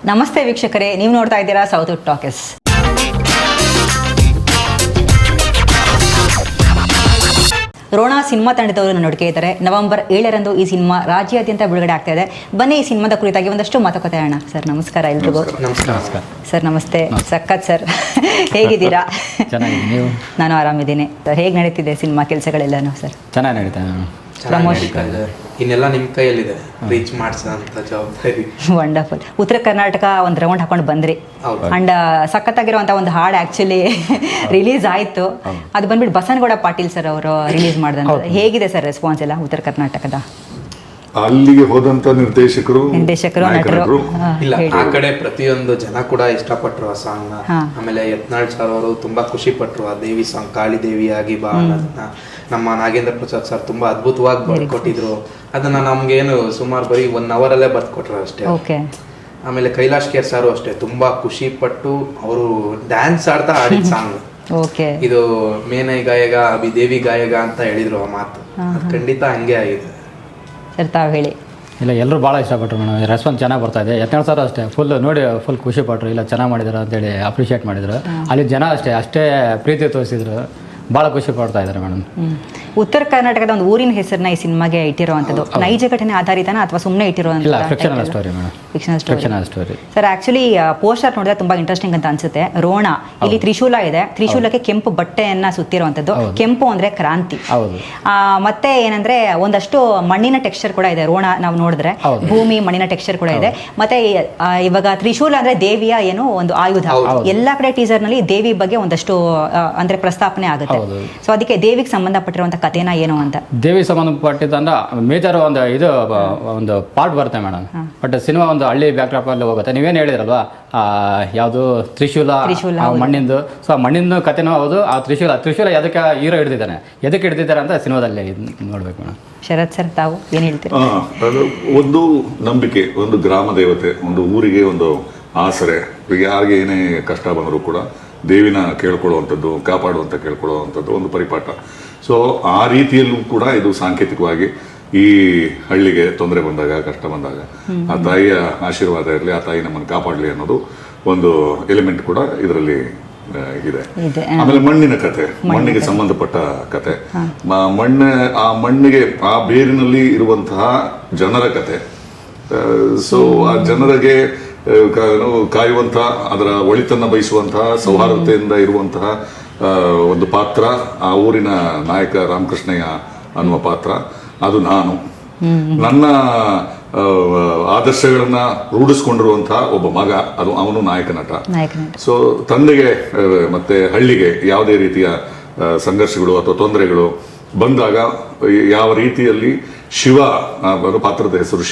ನಮಸ್ತೆ ವೀಕ್ಷಕರೇ, ನೀವು ನೋಡ್ತಾ ಇದ್ದೀರಾ South Wood Talkies. Rona cinema ತಂಡದವರು ನೋಡ್ಕೆ ಇದ್ದಾರೆ. ನವೆಂಬರ್ 7ರಂದು ಈ ಸಿನಿಮಾ ರಾಜ್ಯಾದ್ಯಂತ ಬಿಡುಗಡೆ ಆಗ್ತಾ ಇದೆ. ಬನ್ನಿ ಈ ಸಿನಿಮಾದ ಕುರಿತಾಗಿ ಒಂದಷ್ಟು ಮಾತುಕತೆ ಆಡೋಣ. ಸರ್ ನಮಸ್ಕಾರ ಎಲ್ರಿಗೂ. ನಮಸ್ಕಾರ ಸರ್ ನಮಸ್ತೆ. ಸಕ್ಕತ್ ಸರ್, ಹೇಗಿದ್ದೀರಾ? ಚೆನ್ನಾಗಿದೆ, ನೀವು? ನಾನು ಆರಾಮಿದ್ದೀನಿ. ಹೇಗೆ ನಡೀತಿದೆ ಸಿನಿಮಾ ಕೆಲಸಗಳೆಲ್ಲನೂ ಸರ್? ಚೆನ್ನಾಗಿ ನಡೀತಾ ಪ್ರಮೋಷನ್ ಇನ್ನೆಲ್ಲ ನಿಮ್ಮ ಕೈಯಲ್ಲಿದೆ, ರೀಚ್ ಮಾಡಿಸೋಂಥ ಜವಾಬ್ದಾರಿ. ವಂಡರ್ಫುಲ್. ಉತ್ತರ ಕರ್ನಾಟಕ ಒಂದು ರೌಂಡ್ ಹಾಕೊಂಡು ಬಂದ್ರಿ ಅಂಡ್ ಸಖತ್ತಾಗಿರುವಂಥ ಒಂದು ಹಾಡು ಆ್ಯಕ್ಚುಲಿ ರಿಲೀಸ್ ಆಯಿತು. ಅದು ಬಂದ್ಬಿಟ್ಟು ಬಸನಗೌಡ ಪಾಟೀಲ್ ಸರ್ ಅವರು ರಿಲೀಸ್ ಮಾಡಿದಂಥ. ಹೇಗಿದೆ ಸರ್ ರೆಸ್ಪಾನ್ಸ್ ಎಲ್ಲ ಉತ್ತರ ಕರ್ನಾಟಕದ? ಅಲ್ಲಿಗೆ ಹೋದಂತ ನಿರ್ದೇಶಕರು ನಟರು ಇಲ್ಲ, ಆ ಕಡೆ ಪ್ರತಿಯೊಂದು ಜನ ಕೂಡ ಇಷ್ಟಪಟ್ರು ಆ ಸಾಂಗ್ ನ. ಆಮೇಲೆ ಯತ್ನಾಳ್ ಸರ್ ಅವರು ತುಂಬಾ ಖುಷಿ ಪಟ್ರು ಆ ದೇವಿ ಸಾಂಗ್, ಕಾಳಿ ದೇವಿಯಾಗಿ ಬಾ ಅನ್ನೋದನ್ನ. ನಮ್ಮ ನಾಗೇಂದ್ರ ಪ್ರಸಾದ್ ಸರ್ ತುಂಬಾ ಅದ್ಭುತವಾಗಿ ಬರ್ಕೊಟ್ಟಿದ್ರು ಅದನ್ನ. ನಮ್ಗೇನು ಸುಮಾರು ಬರೀ 1 hour ಅಲ್ಲೇ ಬರ್ಕೊಟ್ರು ಅಷ್ಟೇ. ಆಮೇಲೆ ಕೈಲಾಶ್ ಕೇರ್ ಸಾರು ಅಷ್ಟೇ ತುಂಬಾ ಖುಷಿ ಪಟ್ಟು ಅವರು ಡ್ಯಾನ್ಸ್ ಆಡ್ತಾ ಆಡಿದ ಸಾಂಗ್. ಇದು ಮೇನೈ ಗಾಯಗ ಅಭಿ ದೇವಿ ಗಾಯಗ ಅಂತ ಹೇಳಿದ್ರು ಆ ಮಾತು. ಖಂಡಿತ ಹಂಗೆ ಆಗಿದೆ ಸರ್. ತಾವು ಹೇಳಿ. ಇಲ್ಲ, ಎಲ್ಲರೂ ಭಾಳ ಇಷ್ಟಪಟ್ಟರು ಮೇಡಮ್. ರೆಸ್ಪಾನ್ಸ್ ಚೆನ್ನಾಗಿ ಬರ್ತಾ ಇದೆ. ಯತ್ನಾಳ್ ಸರ್ ಅಷ್ಟೇ ಫುಲ್ ಖುಷಿ ಪಟ್ಟರು. ಇಲ್ಲ ಚೆನ್ನಾಗಿ ಮಾಡಿದ್ರು ಅಂತೇಳಿ ಅಪ್ರಿಷಿಯೇಟ್ ಮಾಡಿದ್ರು. ಅಲ್ಲಿ ಜನ ಅಷ್ಟೇ ಪ್ರೀತಿ ತೋರಿಸಿದ್ರು. ಭಾಳ ಖುಷಿ ಪಡ್ತಾ ಇದ್ದಾರೆ ಮೇಡಮ್. ಉತ್ತರ ಕರ್ನಾಟಕದ ಒಂದು ಊರಿನ ಹೆಸರನ್ನ ಈ ಸಿನಿಮಾಗೆ ಇಟ್ಟಿರುವಂಥದ್ದು ನೈಜ ಘಟನೆ ಆಧಾರಿತನ ಅಥವಾ ಸುಮ್ಮನೆ ಇಟ್ಟಿರುವಂಥ? Fictional story madam. Fictional story sir. Actually poster ನೋಡಿದ್ರೆ ತುಂಬಾ ಇಂಟ್ರೆಸ್ಟಿಂಗ್ ಅಂತ ಅನ್ಸುತ್ತೆ. ರೋಣ ಇಲ್ಲಿ ತ್ರಿಶೂಲ ಇದೆ, ತ್ರಿಶೂಲಕ್ಕೆ ಕೆಂಪು ಬಟ್ಟೆಯನ್ನ ಸುತ್ತಿರುವಂಥದ್ದು. ಕೆಂಪು ಅಂದ್ರೆ ಕ್ರಾಂತಿ. ಮತ್ತೆ ಏನಂದ್ರೆ ಒಂದಷ್ಟು ಮಣ್ಣಿನ ಟೆಕ್ಸ್ಚರ್ ಕೂಡ ಇದೆ ರೋಣ. ನಾವು ನೋಡಿದ್ರೆ ಭೂಮಿ ಮಣ್ಣಿನ ಟೆಕ್ಸ್ಚರ್ ಕೂಡ ಇದೆ. ಮತ್ತೆ ಇವಾಗ ತ್ರಿಶೂಲ ಅಂದ್ರೆ ದೇವಿಯ ಏನು ಒಂದು ಆಯುಧ. ಎಲ್ಲಾ ಕಡೆ ಟೀಸರ್ ನಲ್ಲಿ ದೇವಿ ಬಗ್ಗೆ ಒಂದಷ್ಟು ಅಂದ್ರೆ ಪ್ರಸ್ತಾಪನೆ ಆಗುತ್ತೆ. ಸೊ ಅದಕ್ಕೆ ದೇವಿಗೆ ಸಂಬಂಧಪಟ್ಟಿರುವಂತ ಕಥೆನ ಏನು ಅಂತ? ದೇವಿ ಸಂಬಂಧಪಟ್ಟಿದ್ದ ಮೇಜರ್ ಒಂದು ಪಾರ್ಟ್ ಬರುತ್ತೆ ಮೇಡಮ್. ಬಟ್ ಸಿನಿಮಾ ಒಂದು ಹಳ್ಳಿ ಬ್ಯಾಕ್ಡ್ರಾಪ್ ಅಲ್ಲಿ ಹೋಗುತ್ತೆ. ನೀವೇನು ಹೇಳಿದ್ರಲ್ವಾ, ಯಾವುದು ತ್ರಿಶೂಲ ಮಣ್ಣಿಂದು. ಸೊ ಆ ಮಣ್ಣಿನ ಕಥೆನೂ ಹೌದು. ಆ ತ್ರಿಶೂಲ ಎದಕ್ಕೆ ಹೀರೋ ಹಿಡಿದಿದ್ದಾರೆ ಅಂತ ಸಿನಿಮಾದಲ್ಲಿ ನೋಡ್ಬೇಕು ಮೇಡಮ್. ಶರತ್ ಸರ್, ತಾವು ಏನು ಹೇಳ್ತೀರಿ? ಒಂದು ನಂಬಿಕೆ, ಒಂದು ಗ್ರಾಮ ದೇವತೆ, ಒಂದು ಊರಿಗೆ ಒಂದು ಆಸರೆ. ಯಾರಿಗೆ ಏನೇ ಕಷ್ಟ ಬಂದರೂ ಕೂಡ ದೇವಿನ ಕೇಳ್ಕೊಳ್ಳುವಂಥದ್ದು, ಕೇಳ್ಕೊಳ್ಳುವಂಥದ್ದು ಒಂದು ಪರಿಪಾಠ. ಸೊ ಆ ರೀತಿಯಲ್ಲೂ ಕೂಡ ಇದು ಸಾಂಕೇತಿಕವಾಗಿ ಈ ಹಳ್ಳಿಗೆ ತೊಂದರೆ ಬಂದಾಗ, ಕಷ್ಟ ಬಂದಾಗ ಆ ತಾಯಿಯ ಆಶೀರ್ವಾದ ಇರಲಿ, ಆ ತಾಯಿ ನಮ್ಮನ್ನು ಕಾಪಾಡಲಿ ಅನ್ನೋದು ಒಂದು ಎಲಿಮೆಂಟ್ ಕೂಡ ಇದರಲ್ಲಿ ಇದೆ. ಆಮೇಲೆ ಮಣ್ಣಿನ ಕತೆ, ಮಣ್ಣಿಗೆ ಸಂಬಂಧಪಟ್ಟ ಕತೆ, ಮಣ್ಣಿಗೆ ಆ ಬೇರಿನಲ್ಲಿ ಇರುವಂತಹ ಜನರ ಕತೆ. ಸೊ ಆ ಜನರಿಗೆ ಕಾಯುವಂತಹ, ಅದರ ಒಳಿತನ್ನ ಬಯಸುವಂತಹ, ಸೌಹಾರ್ದತೆಯಿಂದ ಇರುವಂತಹ ಒಂದು ಪಾತ್ರ. ಆ ಊರಿನ ನಾಯಕ ರಾಮಕೃಷ್ಣಯ್ಯ ಅನ್ನುವ ಪಾತ್ರ. ಅದು ನಾನು, ನನ್ನ ಆದರ್ಶಗಳನ್ನ ರೂಢಿಸ್ಕೊಂಡಿರುವಂತಹ ಒಬ್ಬ ಮಗ. ಅದು ಅವನು ನಾಯಕ ನಟ. ಸೊ ತಂದೆಗೆ ಮತ್ತೆ ಹಳ್ಳಿಗೆ ಯಾವುದೇ ರೀತಿಯ ಸಂಘರ್ಷಗಳು ಅಥವಾ ತೊಂದರೆಗಳು ಬಂದಾಗ ಯಾವ ರೀತಿಯಲ್ಲಿ ಶಿವ, ಪಾತ್ರದ ಹೆಸರು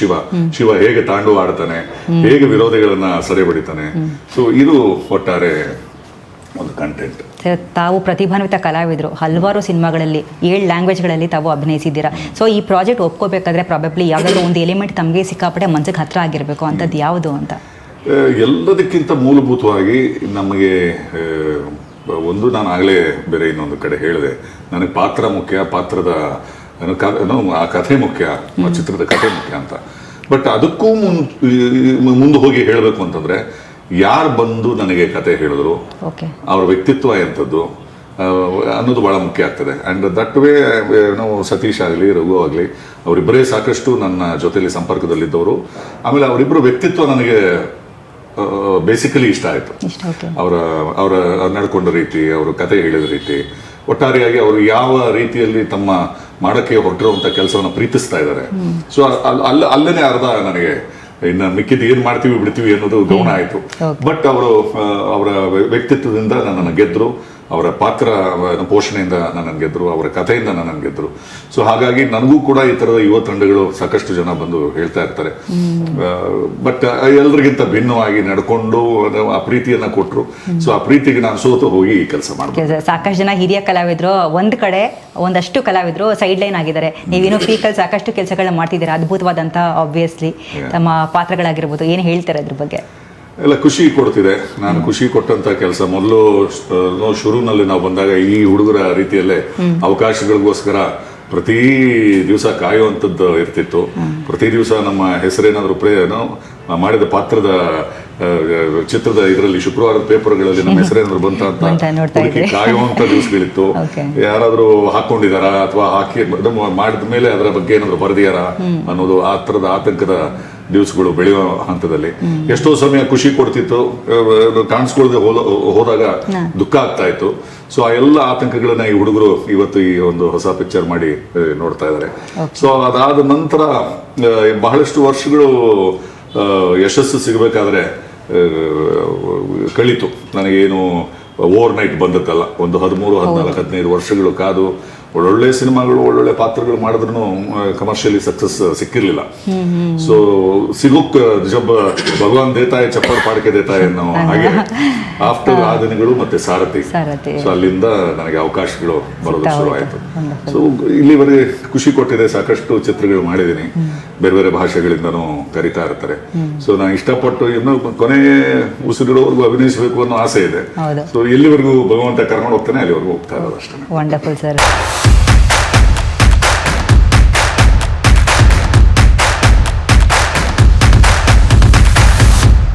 ಶಿವ ಹೇಗೆ ತಾಂಡು ಆಡ್ತಾನೆ, ಹೇಗೆ ವಿರೋಧಿಗಳನ್ನ ಸೆರೆ ಬಡಿತಾನೆ. ಸೊ ಇದು ಒಟ್ಟಾರೆ ಒಂದು ಕಂಟೆಂಟ್. ತಾವು ಪ್ರತಿಭಾನ್ವಿತ ಕಲಾವಿದರು, ಹಲವಾರು ಸಿನಿಮಾಗಳಲ್ಲಿ 7 ಲ್ಯಾಂಗ್ವೇಜ್ಗಳಲ್ಲಿ ತಾವು ಅಭಿನಯಿಸಿದ್ದೀರಾ. ಸೊ ಈ ಪ್ರಾಜೆಕ್ಟ್ ಒಪ್ಕೋಬೇಕಾದ್ರೆ ಪ್ರಾಬಬ್ಲಿ ಯಾವುದಾದ್ರೂ ಒಂದು ಎಲಿಮೆಂಟ್ ತಮಗೆ ಸಿಕ್ಕಾಪಟ್ಟೆ ಮನಸ್ಸಿಗೆ ಹತ್ರ ಆಗಿರಬೇಕು ಅಂಥದ್ದು ಯಾವುದು ಅಂತ? ಎಲ್ಲದಕ್ಕಿಂತ ಮೂಲಭೂತವಾಗಿ ನಮಗೆ ಒಂದು, ನಾನು ಆಗಲೇ ಬೇರೆ ಇನ್ನೊಂದು ಕಡೆ ಹೇಳಿದೆ, ನನಗೆ ಪಾತ್ರ ಮುಖ್ಯ, ಪಾತ್ರದ ಆ ಕಥೆ ಮುಖ್ಯ, ಚಿತ್ರದ ಕಥೆ ಮುಖ್ಯ ಅಂತ. ಬಟ್ ಅದಕ್ಕೂ ಮುಂದೆ ಹೋಗಿ ಹೇಳಬೇಕು ಅಂತಂದ್ರೆ, ಯಾರು ಬಂದು ನನಗೆ ಕತೆ ಹೇಳಿದ್ರು, ಅವ್ರ ವ್ಯಕ್ತಿತ್ವ ಎಂಥದ್ದು ಅನ್ನೋದು ಬಹಳ ಮುಖ್ಯ ಆಗ್ತದೆ. ಅಂಡ್ ದಟ್ ವೇ ನಾವು ಸತೀಶ್ ಆಗಲಿ, ರಘು ಆಗಲಿ, ಅವರಿಬ್ಬರೇ ಸಾಕಷ್ಟು ನನ್ನ ಜೊತೆಲಿ ಸಂಪರ್ಕದಲ್ಲಿದ್ದವರು. ಆಮೇಲೆ ಅವರಿಬ್ಬರು ವ್ಯಕ್ತಿತ್ವ ನನಗೆ ಬೇಸಿಕಲಿ ಇಷ್ಟ ಆಯಿತು. ಅವರ ನಡ್ಕೊಂಡ ರೀತಿ, ಅವರು ಕತೆ ಹೇಳಿದ ರೀತಿ, ಒಟ್ಟಾರೆಯಾಗಿ ಅವರು ಯಾವ ರೀತಿಯಲ್ಲಿ ತಮ್ಮ ಮಾಡಕ್ಕೆ ಹೊರಟಿರುವಂತ ಕೆಲಸವನ್ನು ಪ್ರೀತಿಸ್ತಾ ಇದ್ದಾರೆ. ಸೊ ಅಲ್ಲೇ ಅರ್ಧ ನನಗೆ ಇನ್ನು ಮಿಕ್ಕಿದ್ದು ಏನ್ ಮಾಡ್ತೀವಿ ಬಿಡ್ತೀವಿ ಅನ್ನೋದು ಗಮನ ಆಯ್ತು. ಬಟ್ ಅವರ ವ್ಯಕ್ತಿತ್ವದಿಂದ ನನ್ನನ್ನು ಗೆದ್ರು, ಅವರ ಪಾತ್ರ ಪೋಷಣೆಯಿಂದ ನನ್ನನ್ನು ಗೆದ್ರು, ಅವರ ಕಥೆಯಿಂದ ನನ್ನನ್ನು ಗೆದ್ರು. ಸೊ ಹಾಗಾಗಿ ನನಗೂ ಕೂಡ ಈ ತರದ ಯುವ ತಂಡಗಳು ಸಾಕಷ್ಟು ಜನ ಬಂದು ಹೇಳ್ತಾ ಇರ್ತಾರೆ. ಬಟ್ ಎಲ್ರಿಗಿಂತ ಭಿನ್ನವಾಗಿ ನಡ್ಕೊಂಡು ಆ ಪ್ರೀತಿಯನ್ನ ಕೊಟ್ರು. ಸೊ ಆ ಪ್ರೀತಿಗೆ ನಾನು ಸೋತು ಹೋಗಿ ಈ ಕೆಲಸ ಮಾಡ್ತೀನಿ. ಸಾಕಷ್ಟು ಜನ ಹಿರಿಯ ಕಲಾವಿದರು ಒಂದ್ ಕಡೆ, ಒಂದಷ್ಟು ಕಲಾವಿದರು ಸೈಡ್ ಲೈನ್ ಆಗಿದ್ದಾರೆ. ನೀವೇನೋ ಪೀಕಲ್ ಸಾಕಷ್ಟು ಕೆಲಸಗಳನ್ನ ಮಾಡ್ತಿದ್ದೀರಾ, ಅದ್ಭುತವಾದಂತ ಆಬ್ವಿಯಸ್ಲಿ ತಮ್ಮ ಪಾತ್ರಗಳಾಗಿರ್ಬೋದು. ಏನು ಹೇಳ್ತಾರೆ ಅದ್ರ ಬಗ್ಗೆ? ಎಲ್ಲ ಖುಷಿ ಕೊಡ್ತಿದೆ. ನಾನು ಖುಷಿ ಕೊಟ್ಟಂತ ಕೆಲಸ ಮೊದಲು ಶುರುವಿನಲ್ಲಿ ನಾವು ಬಂದಾಗ ಈ ಹುಡುಗರ ರೀತಿಯಲ್ಲೇ ಅವಕಾಶಗಳಿಗೋಸ್ಕರ ಪ್ರತಿ ದಿವಸ ಕಾಯುವಂಥದ್ದು ಇರ್ತಿತ್ತು. ಪ್ರತಿ ದಿವಸ ನಮ್ಮ ಹೆಸರೇನಾದ್ರೂ ಮಾಡಿದ ಪಾತ್ರದ ಚಿತ್ರದ ಇದರಲ್ಲಿ ಶುಕ್ರವಾರದ ಪೇಪರ್ಗಳಲ್ಲಿ ನಮ್ಮ ಹೆಸರೇನಾದ್ರು ಬಂತ ಅಂತ ನೋಡ್ತಾ ಹುಡುಕಿ ಕಾಯುವಂತ ದಿವಸಗಳಿತ್ತು. ಯಾರಾದ್ರೂ ಹಾಕೊಂಡಿದಾರಾ ಅಥವಾ ಹಾಕಿ ಮಾಡಿದ ಮೇಲೆ ಅದರ ಬಗ್ಗೆ ಏನಾದ್ರು ಬರೆದಿಯಾರ ಅನ್ನೋದು ಆ ತರದ ಆತಂಕದ ದಿವಸಗಳು ಬೆಳೆಯುವ ಹಂತದಲ್ಲಿ. ಎಷ್ಟೋ ಸಮಯ ಖುಷಿ ಕೊಡ್ತಿತ್ತು, ಕಾಣಿಸ್ಕೊಳ್ದೆ ಹೋದಾಗ ದುಃಖ ಆಗ್ತಾ ಇತ್ತು. ಸೊ ಆ ಎಲ್ಲ ಆತಂಕಗಳನ್ನ ಈ ಹುಡುಗರು ಇವತ್ತು ಈ ಒಂದು ಹೊಸ ಪಿಕ್ಚರ್ ಮಾಡಿ ನೋಡ್ತಾ ಇದ್ದಾರೆ. ಸೊ ಅದಾದ ನಂತರ ಬಹಳಷ್ಟು ವರ್ಷಗಳು ಯಶಸ್ಸು ಸಿಗಬೇಕಾದ್ರೆ ಕಳೀತು. ನನಗೇನು ಓವರ್ ನೈಟ್ ಬಂದತ್ತಲ್ಲ, ಒಂದು 13, 14, 15 ವರ್ಷಗಳು ಕಾದು ಒಳ್ಳೊಳ್ಳೆ ಸಿನಿಮಾಗಳು ಒಳ್ಳೊಳ್ಳೆ ಪಾತ್ರಗಳು ಮಾಡಿದ್ರು ಕಮರ್ಷಿಯಲಿ ಸಕ್ಸಸ್ ಸಿಕ್ಕಿರ್ಲಿಲ್ಲ. ಸೊ ಸಿಗೋಕ್ ಜಬ್ ಭಗವಾನ್ ದೇತಾಯ ಚಪ್ಪಲ್ ಪಾಡಿಕೆ ದೇತಾಯ ಅನ್ನೋ ಹಾಗೆ ಆಫ್ಟರ್ ಆ ದಿನಗಳು ಮತ್ತೆ ಸಾರಥಿ. ಸೊ ಅಲ್ಲಿಂದ ನನಗೆ ಅವಕಾಶಗಳು ಬರೋದು ಶುರು ಆಯ್ತು. ಸೊ ಇಲ್ಲಿವರೆಗೆ ಖುಷಿ ಕೊಟ್ಟಿದೆ, ಸಾಕಷ್ಟು ಚಿತ್ರಗಳು ಮಾಡಿದ್ದೀನಿ, ಬೇರೆ ಬೇರೆ ಭಾಷೆಗಳಿಂದನೂ ಕರಿತಾ ಇರ್ತಾರೆ. ಸೊ ನಾನು ಇಷ್ಟಪಟ್ಟು ಇನ್ನು ಕೊನೆ ಉಸಿರಿರೋವರೆಗೂ ಅಭಿನಯಿಸಬೇಕು ಅನ್ನೋ ಆಸೆ ಇದೆ. ಸೊ ಎಲ್ಲಿವರೆಗೂ ಭಗವಂತ ಕರ್ಕೊಂಡು ಹೋಗ್ತಾನೆ ಅಲ್ಲಿವರೆಗೂ ಹೋಗ್ತಾ ಇರೋದು ಅಷ್ಟೇ. Wonderful sir.